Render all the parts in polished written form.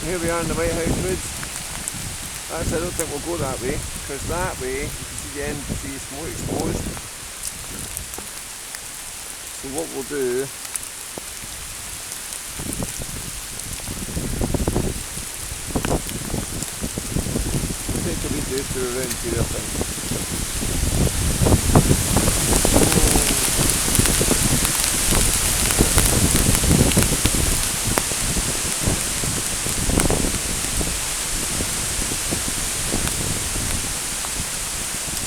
here we are in the Whitehouse Woods. Actually, I don't think we'll go that way, because that way, you can see the end of the tree is more exposed. So what we'll do, we'll take a wee detour around here, I think.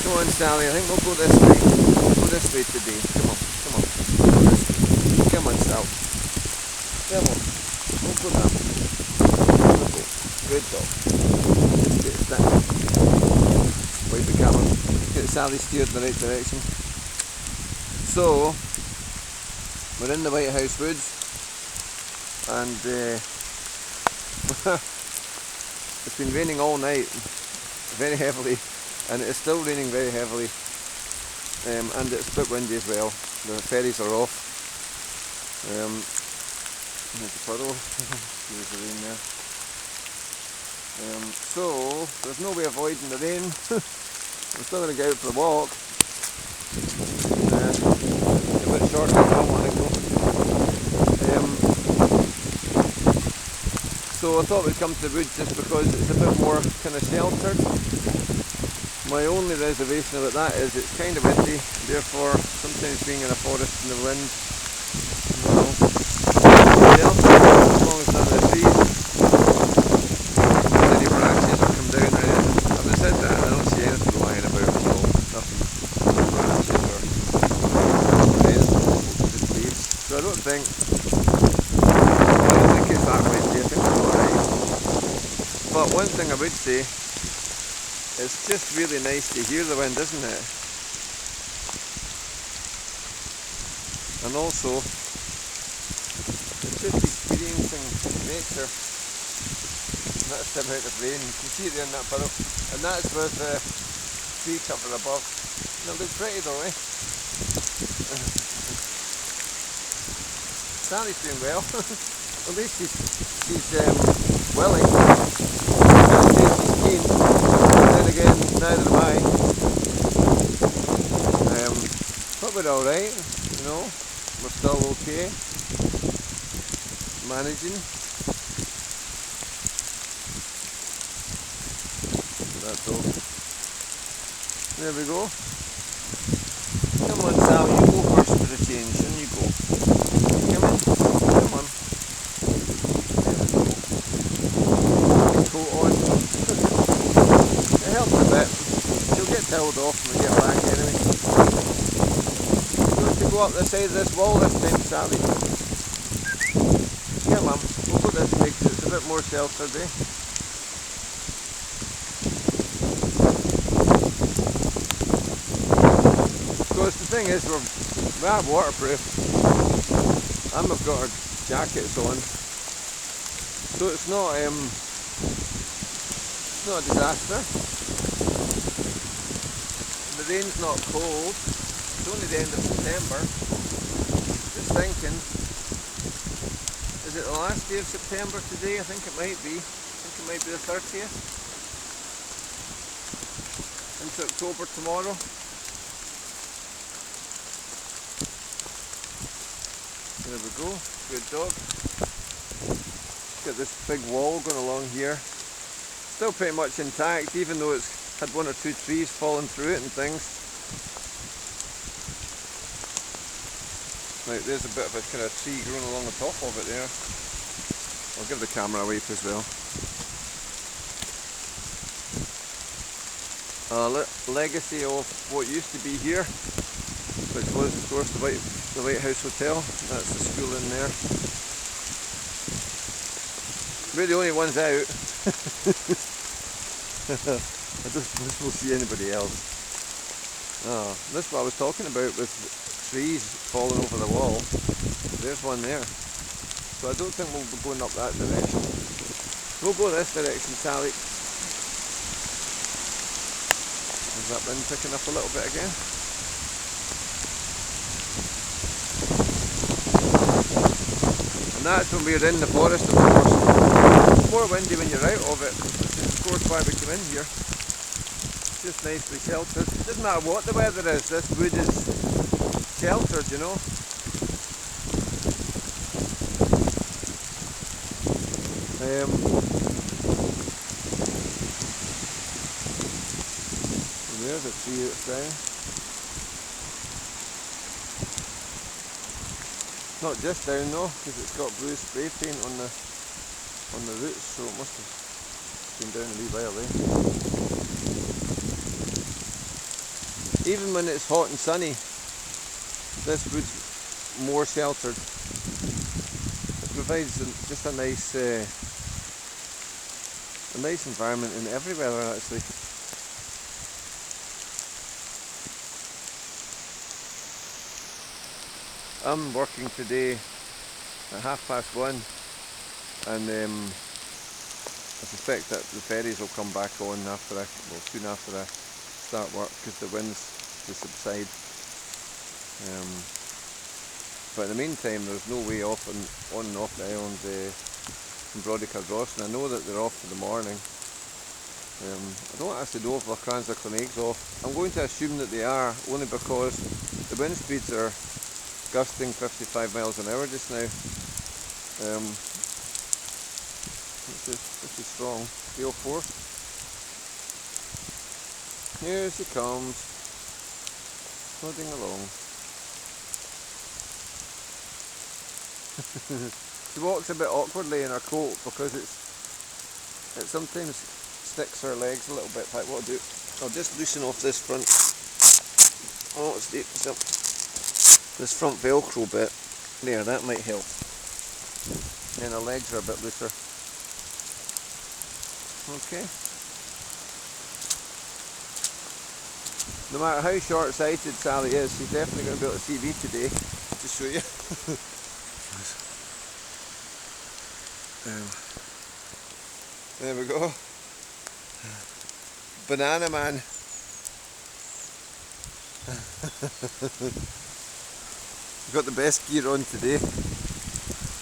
Come on, Sally, I think we'll go this way. We'll go this way today. Come on, come on. We'll go this way. Come on, Sal. Come on. We'll go that way. We'll go. Good dog. Get that. Wait the camera. Get Sally steered in the right direction. So, we're in the Whitehouse Woods. And it's been raining all night. Very heavily. And it's still raining very heavily, and it's a bit windy as well. The ferries are off. There's a puddle. There's the rain there. So there's no way of avoiding the rain. I'm still going to get out for a walk. A bit shorter than I want to go. So I thought we'd come to the woods just because it's a bit more kind of sheltered. My only reservation about that is it's kind of windy, therefore sometimes being in a forest in the wind, you know, yeah, as long as none of the trees, any branches will come down or anything. Having said that, I don't see anything lying about at all, nothing, no branches or anything, just leaves. So I don't think it's that windy, I think it's alright. But one thing I would say, it's just really nice to hear the wind, isn't it? And also, it's just experiencing nature. And that's the amount of rain. You can see it there in that puddle. And that's with the tree cover above. And it looks pretty though, eh? Sally's doing well. At least she's willing. I can't say she's keen. Then again, neither am I. But we're alright, you know, we're still okay. Managing. That's all. There we go. Come on, Sal, you go first for the change, and you go. Come on, come on. Coat on. It helps a bit. She'll get tailed off when we get back anyway. We'll have to go up the side of this wall this time, Sally. Yeah, Mum. We'll go this way because it's a bit more sheltered, eh? Of course, the thing is, we are waterproof. And we've got our jackets on. So it's not a disaster. The rain's not cold. It's only the end of September. Just thinking, is it the last day of September today? I think it might be. I think it might be the 30th. Into October tomorrow. There we go. Good dog. Got this big wall going along here. Still pretty much intact, even though it's had one or two trees falling through it and things. Like there's a bit of a kind of tree growing along the top of it there. I'll give the camera a wave as well. Legacy of what used to be here, which was of course the Whitehouse Hotel. That's the school in there. We're the only ones out. I don't suppose we'll see anybody else. Oh, this is what I was talking about with trees falling over the wall. There's one there. So I don't think we'll be going up that direction. We'll go this direction, Sally. Is that wind picking up a little bit again? And that's when we're in the forest, of course. It's more windy when you're out of it, which is of course why we come in here. It's just nicely sheltered. It doesn't matter what the weather is, this wood is sheltered, you know. There's a tree that's down. Not just down though, because it's got blue spray paint on the roots, so it must have been down a wee while there. Even when it's hot and sunny, this wood's more sheltered. It provides just a nice environment in every weather actually. I'm working today at 1:30, and I suspect that the ferries will come back on soon after I start work, because the winds will subside. But in the meantime, there's no way on and off the island from Brodica-Dross, and I know that they're off for the morning. I don't actually know if Llacranza-Cloneg's off. I'm going to assume that they are, only because the wind speeds are gusting 55 miles an hour just now, which is strong. Gale force. Here she comes, plodding along. She walks a bit awkwardly in her coat because it sometimes sticks her legs a little bit. Like what I'll do, I'll just loosen off this front. Oh, it's deep. This front velcro bit there, that might help. And her legs are a bit looser. Okay. No matter how short-sighted Sally is, she's definitely going to be able to see me today, to show you. There we go. Banana man. Got the best gear on today.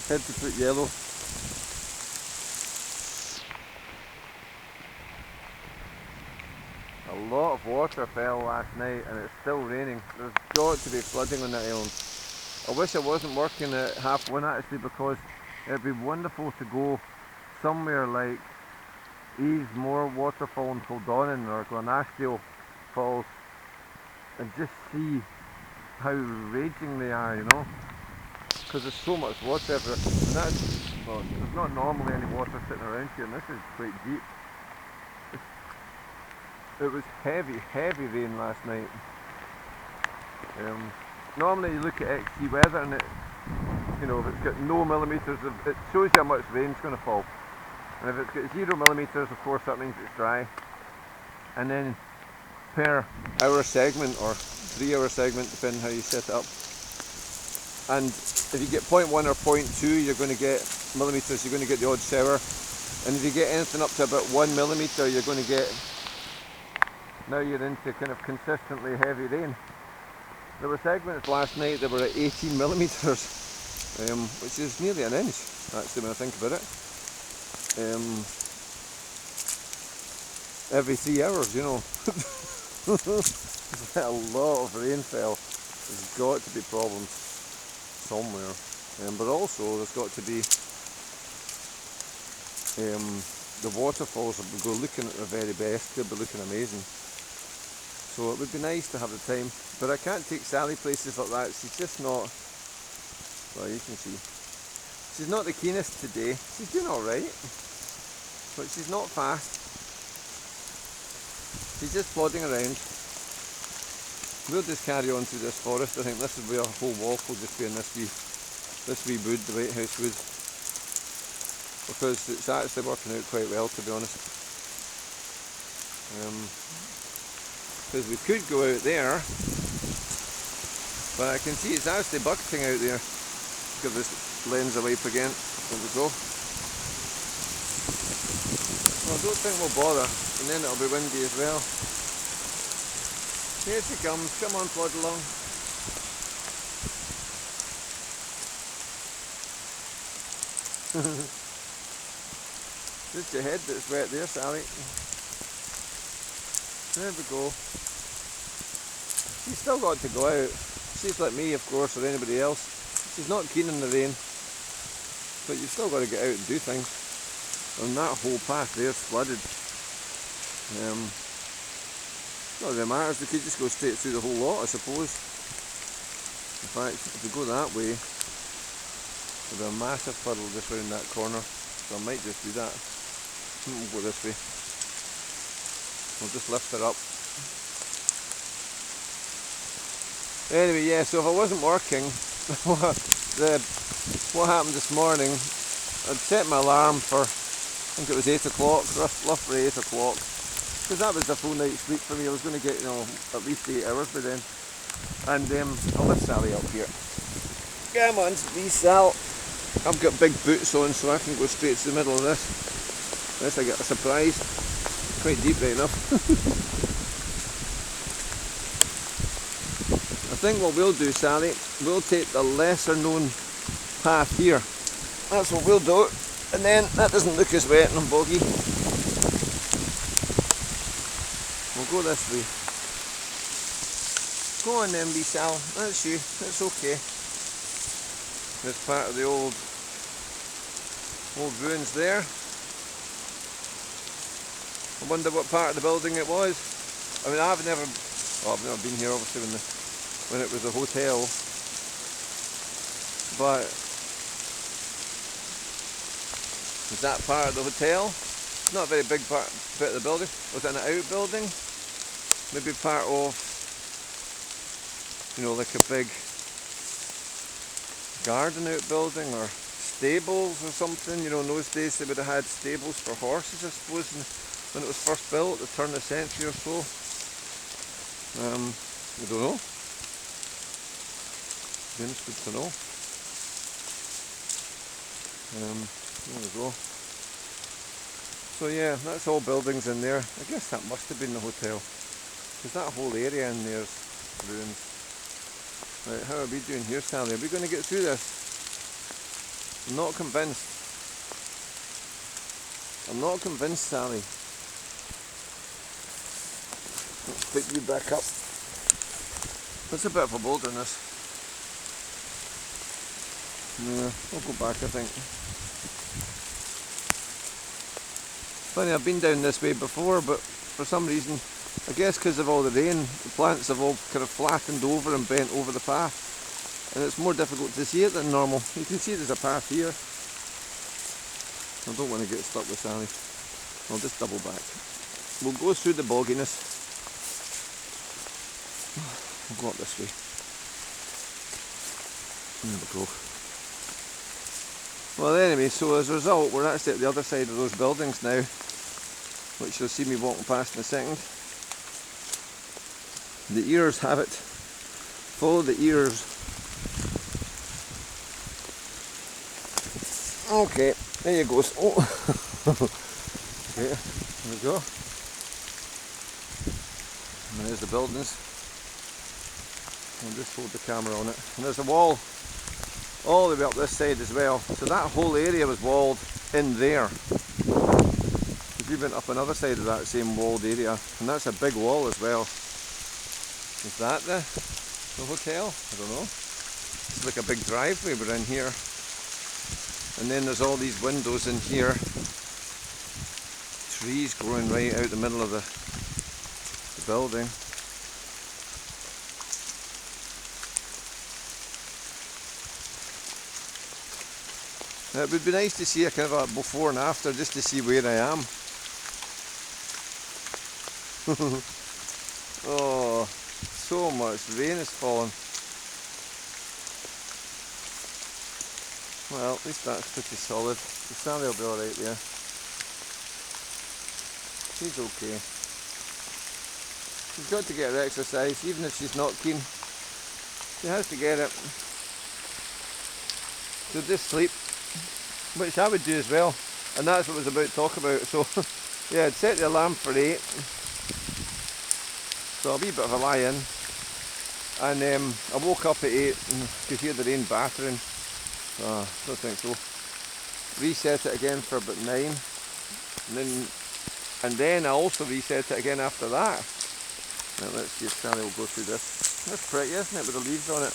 Had to put yellow. A lot of water fell last night and it's still raining. There's got to be flooding on that island. I wish I wasn't working at 1:30 actually, because it'd be wonderful to go somewhere like Easmore Waterfall in Kildonan or Glenasdale Falls and just see how raging they are, you know, because there's so much water everywhere. And there's not normally any water sitting around here, and this is quite deep. It was heavy rain last night. Normally you look at XC weather and it, you know, if it's got no millimetres, it shows you how much rain's going to fall. And if it's got 0 millimetres, of course that means it's dry. And then per hour segment or 3 hour segment, depending how you set it up. And if you get 0.1 or 0.2, you're going to get millimetres, you're going to get the odd shower. And if you get anything up to about 1 millimetre, you're going to get, now you're into kind of consistently heavy rain. There were segments last night that were at 18 millimetres, which is nearly an inch, actually, when I think about it. Every 3 hours, you know. A lot of rain fell. There's got to be problems somewhere, but also there's got to be the waterfalls that go looking at their very best. They'll be looking amazing. So it would be nice to have the time, but I can't take Sally places like that. She's just not, well, you can see, she's not the keenest today. She's doing alright, but she's not fast. She's just plodding around. We'll just carry on through this forest. I think this is where our whole walk will just be in this wee wood, the Whitehouse Woods, because it's actually working out quite well, to be honest. Because we could go out there, but I can see it's actually bucketing out there. Give this lens a wipe again. There we go. Well, I don't think we'll bother, and then it'll be windy as well. Here she comes. Come on, plod along. Just your head that's wet there, Sally. There we go. She's still got to go out. She's like me, of course, or anybody else. She's not keen on the rain. But you've still got to get out and do things. And that whole path there's flooded. Not really matters, we could just go straight through the whole lot, I suppose. In fact, if we go that way, there'll be a massive puddle just round that corner. So I might just do that. We'll go this way. We'll just lift her up. Anyway, yeah, so if I wasn't working, what happened this morning, I'd set my alarm for, I think it was 8 o'clock, roughly 8 o'clock. Because that was a full night's sleep for me. I was going to get, at least 8 hours by then. And I'll lift Sally up here. Come on, wee Sal. I've got big boots on, so I can go straight to the middle of this. Unless I get a surprise. Quite deep right enough. I think what we'll do, Sally, we'll take the lesser known path here. That's what we'll do. And then that doesn't look as wet and boggy. We'll go this way. Go on then, wee Sal. That's you. That's okay. There's part of the old ruins there. I wonder what part of the building it was. I mean, I've never been here obviously when it was a hotel. But is that part of the hotel? Not a very big bit of the building. Was it an outbuilding? Maybe part of, like a big garden outbuilding or stables or something. In those days they would have had stables for horses, I suppose, when it was first built at the turn of the century or so. I don't know. Be interested to know. There we go. So yeah, that's all buildings in there. I guess that must have been the hotel. Because that whole area in there is ruins. Right, how are we doing here, Sally? Are we going to get through this? I'm not convinced. I'm not convinced, Sally. Let's pick you back up. That's a bit of a wilderness. Yeah, I'll go back, I think. Funny, I've been down this way before, but for some reason, I guess because of all the rain, the plants have all kind of flattened over and bent over the path. And it's more difficult to see it than normal. You can see there's a path here. I don't want to get stuck with Sally. I'll just double back. We'll go through the bogginess. We'll go up this way. There we go. Well anyway, so as a result, we're actually at the other side of those buildings now, which you'll see me walking past in a second. The ears have it. Follow the ears. Okay, there you go. Oh. Okay, there we go. And there's the buildings. I'll just hold the camera on it. And there's a wall all the way up this side as well. So that whole area was walled in there. If you went up another side of that same walled area, and that's a big wall as well. Is that the hotel? I don't know. It's like a big driveway we're in here. And then there's all these windows in here. Trees growing right out the middle of the building. It would be nice to see a kind of a before and after, just to see where I am. Oh, so much rain is falling. Well, at least that's pretty solid. Sally will be alright there. She's okay. She's got to get her exercise, even if she's not keen. She has to get it. She'll just sleep, which I would do as well, and that's what I was about to talk about. So yeah, I'd set the alarm for 8, so a wee bit of a lie in, and I woke up at 8 and could hear the rain battering. Don't think so. Reset it again for about 9, and then I also reset it again after that. Now let's see if Sally will go through this. That's pretty, isn't it, with the leaves on it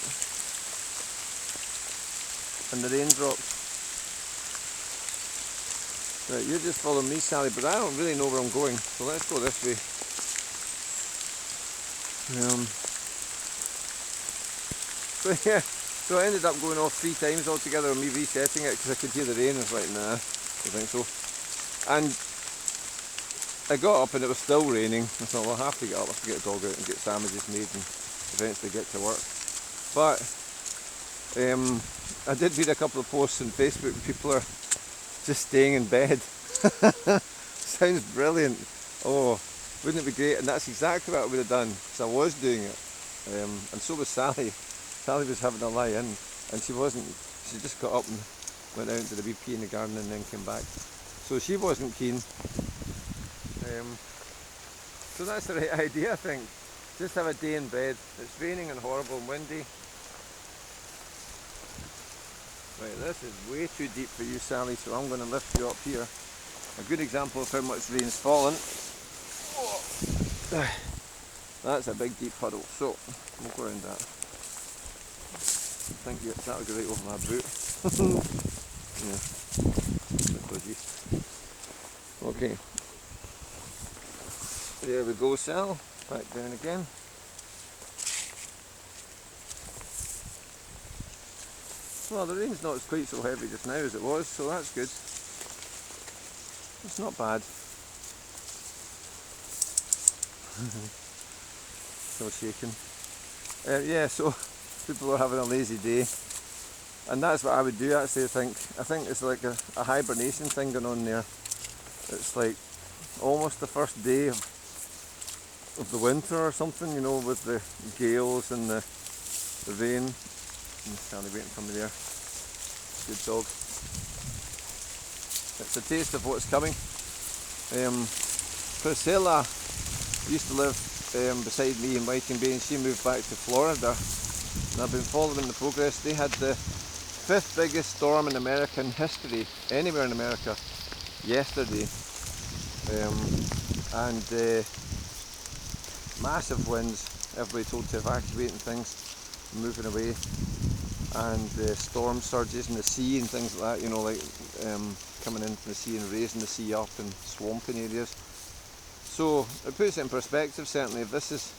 and the raindrops. Right, you're just following me, Sally, but I don't really know where I'm going, so let's go this way. So yeah, so I ended up going off 3 times altogether and me resetting it because I could hear the rain. I was like, nah, I don't think so. And I got up and it was still raining. I thought, well, I have to get up, I have to get a dog out and get sandwiches made and eventually get to work. But I did read a couple of posts on Facebook where people are just staying in bed. Sounds brilliant. Oh, wouldn't it be great? And that's exactly what I would have done, because I was doing it. And so was Sally. Sally was having a lie in, and she wasn't. She just got up and went out into the wee pee in the garden and then came back. So she wasn't keen. So that's the right idea, I think. Just have a day in bed. It's raining and horrible and windy. Right, this is way too deep for you, Sally, so I'm going to lift you up here. A good example of how much rain's fallen. That's a big deep puddle, so we'll go around that. I think that would go right over my boot. Yeah, a bit dodgy. Okay, there we go, Sal. Back down again. Well, the rain's not quite so heavy just now as it was, so that's good. It's not bad. Still shaking. Yeah, so people are having a lazy day, and that's what I would do actually. I think it's like a hibernation thing going on there. It's like almost the first day of the winter or something, you know, with the gales and the rain. I'm standing waiting for me there. Good dog. It's a taste of what's coming. Priscilla used to live beside me in Whiting Bay, and she moved back to Florida. And I've been following the progress. They had the 5th biggest storm in American history, anywhere in America, yesterday. And massive winds, everybody told to evacuate and things, moving away. And storm surges in the sea and things like that, you know, like coming into the sea and raising the sea up in swamping areas. So it puts it in perspective. Certainly, if this is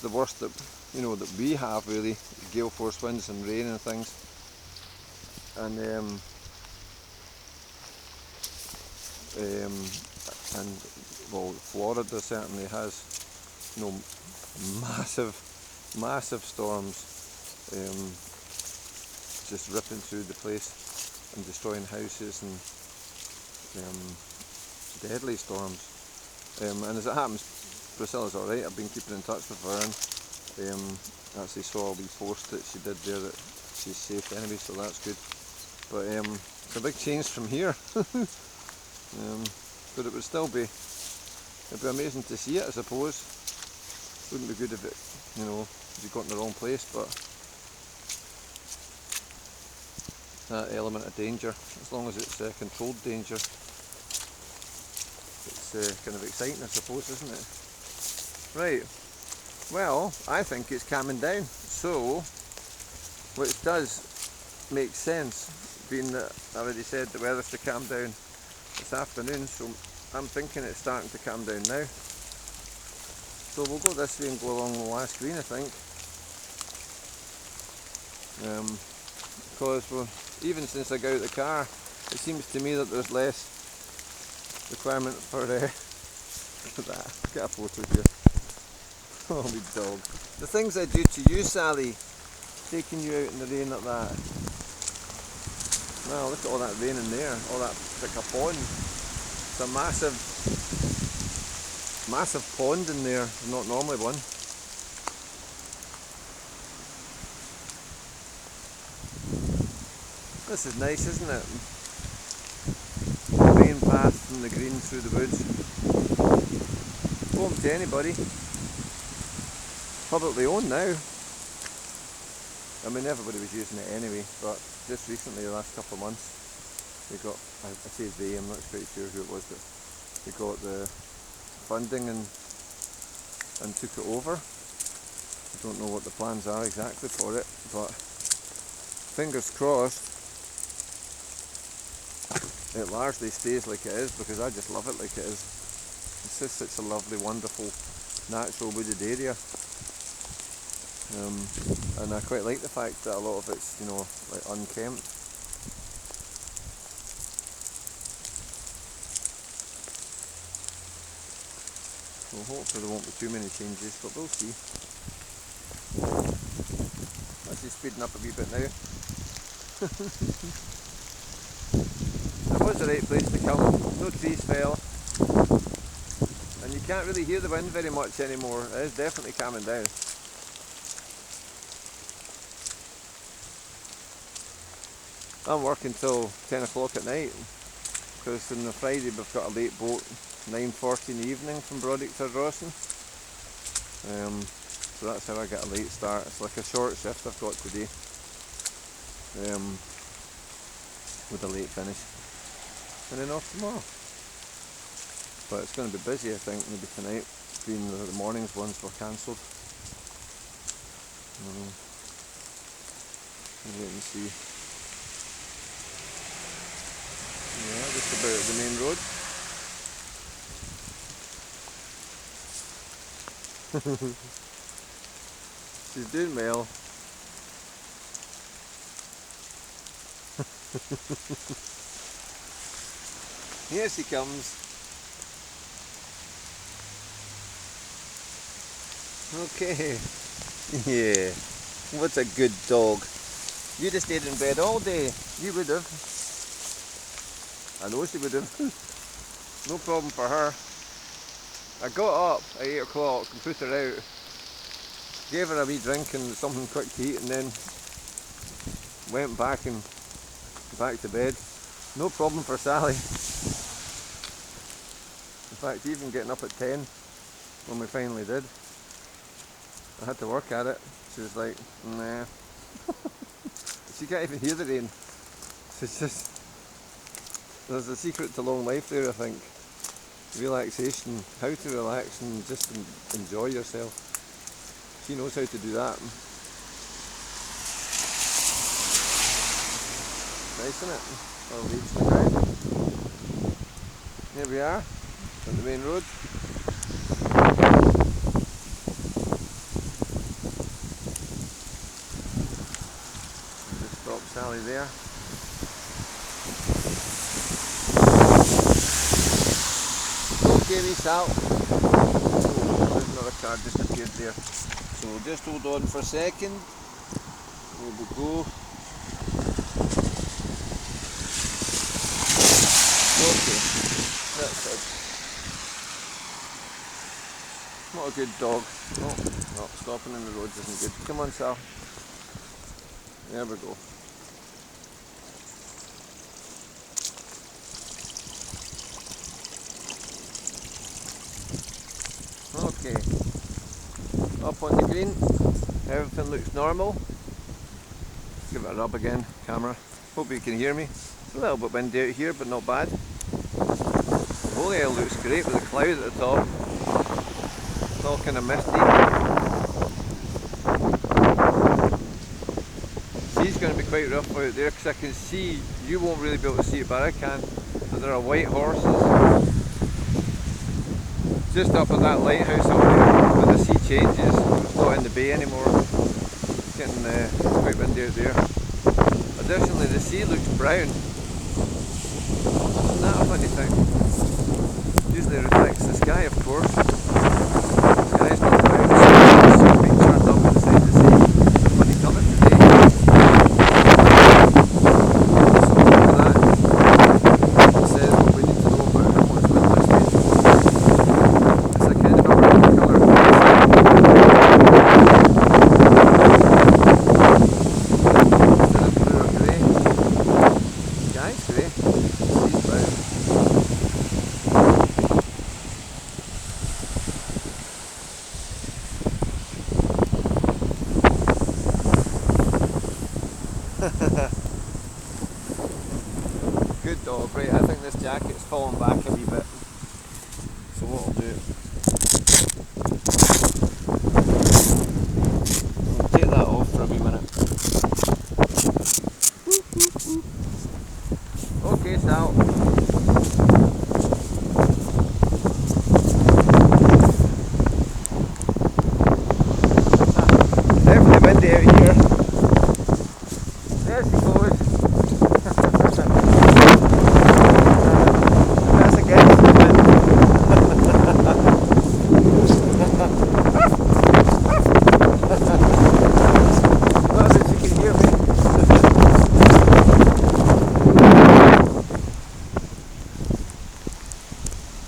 the worst that, you know, that we have, really, gale force winds and rain and things. And well, Florida certainly has, you know, massive storms. Just ripping through the place and destroying houses, and deadly storms. And as it happens, Priscilla's alright. I've been keeping in touch with her, and actually saw a wee post that she did there that she's safe anyway, so that's good. But it's a big change from here. But it would still be, it'd be amazing to see it, I suppose. Wouldn't be good if it, you know, if you got in the wrong place, but that element of danger, as long as it's controlled danger, it's kind of exciting, I suppose, isn't it? Right, well, I think it's calming down, so, which does make sense, being that I already said the weather's to calm down this afternoon, so I'm thinking it's starting to calm down now. So we'll go this way and go along the last green, I think. Because even since I got out of the car, it seems to me that there's less requirement for that. Get a photo here. Oh, my dog. The things I do to you, Sally, taking you out in the rain like that. Wow, look at all that rain in there. All that, it's like a pond. It's a massive pond in there, not normally one. This is nice, isn't it? Main path from the green through the woods. Open to anybody. Publicly owned now. I mean, everybody was using it anyway, but just recently, the last couple of months, we got I say they, I'm not quite sure who it was, but they got the funding and took it over. I don't know what the plans are exactly for it, but fingers crossed it largely stays like it is, because I just love it like it is. It's just such a lovely, wonderful, natural wooded area. And I quite like the fact that a lot of it's, you know, like unkempt. So hopefully there won't be too many changes, but we'll see. Actually speeding up a wee bit now. It was the right place to come. No trees fell. And you can't really hear the wind very much anymore. It is definitely calming down. I'm working till 10 o'clock at night, because on the Friday we've got a late boat, 9:40 in the evening from Brodick to Ardrossan. So that's how I get a late start. It's like a short shift I've got today, with a late finish, and then off tomorrow. But it's going to be busy, I think, maybe tonight, being the morning's ones were cancelled. We'll wait and see. Yeah, just about at the main road. She's doing well. Here she comes. Okay. Yeah. What's a good dog? You'd have stayed in bed all day. You would have. I know she would have. No problem for her. I got up at 8 o'clock and put her out. Gave her a wee drink and something quick to eat, and then went back to bed. No problem for Sally. In fact, even getting up at 10 when we finally did, I had to work at it. She was like, nah. She can't even hear the rain. It's just, there's a secret to long life there, I think. Relaxation, how to relax and just enjoy yourself. She knows how to do that. Nice, isn't it? Our leaves on the ground. Here we are, on the main road. Just stop Sally there. Okay, wee Sal. There's another car just appeared there. So just hold on for a second. There we go. Okay, that's it. Not a good dog. No, stopping in the roads isn't good. Come on, Sal. There we go. Okay, up on the green, everything looks normal. Give it a rub again, camera. Hope you can hear me. It's a little bit windy out here, but not bad. The whole air looks great with the cloud at the top. It's all kind of misty. Sea's going to be quite rough out there, because I can see, you won't really be able to see it, but I can, that there are white horses just up at that lighthouse over there, but the sea changes. It's not in the bay anymore. It's getting quite windy out there. Additionally, the sea looks brown. Isn't that a funny thing? Usually it reflects the sky, of course. The sky's not brown. The sea's being turned up inside the sea. It's a funny colour today. So look at that. It says what we need to know about how much wind there's been. It's a kind of a brown colour. Instead of blue or grey. The sky's grey. The sea's brown. Good dog. Right, I think this jacket's fallen back a wee bit. So what I'll do, I'll take that off for a wee minute. Okay, Sal. Definitely windy out here. There she goes. That's against the wind. That's if you can hear me.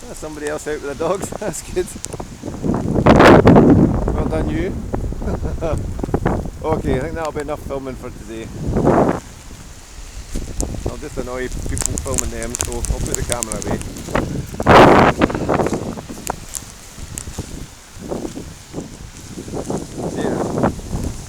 That's somebody else out with the dogs. That's good. Well done, you. Okay, I think that'll be enough filming for today. I'll just annoy people filming them, so I'll put the camera away.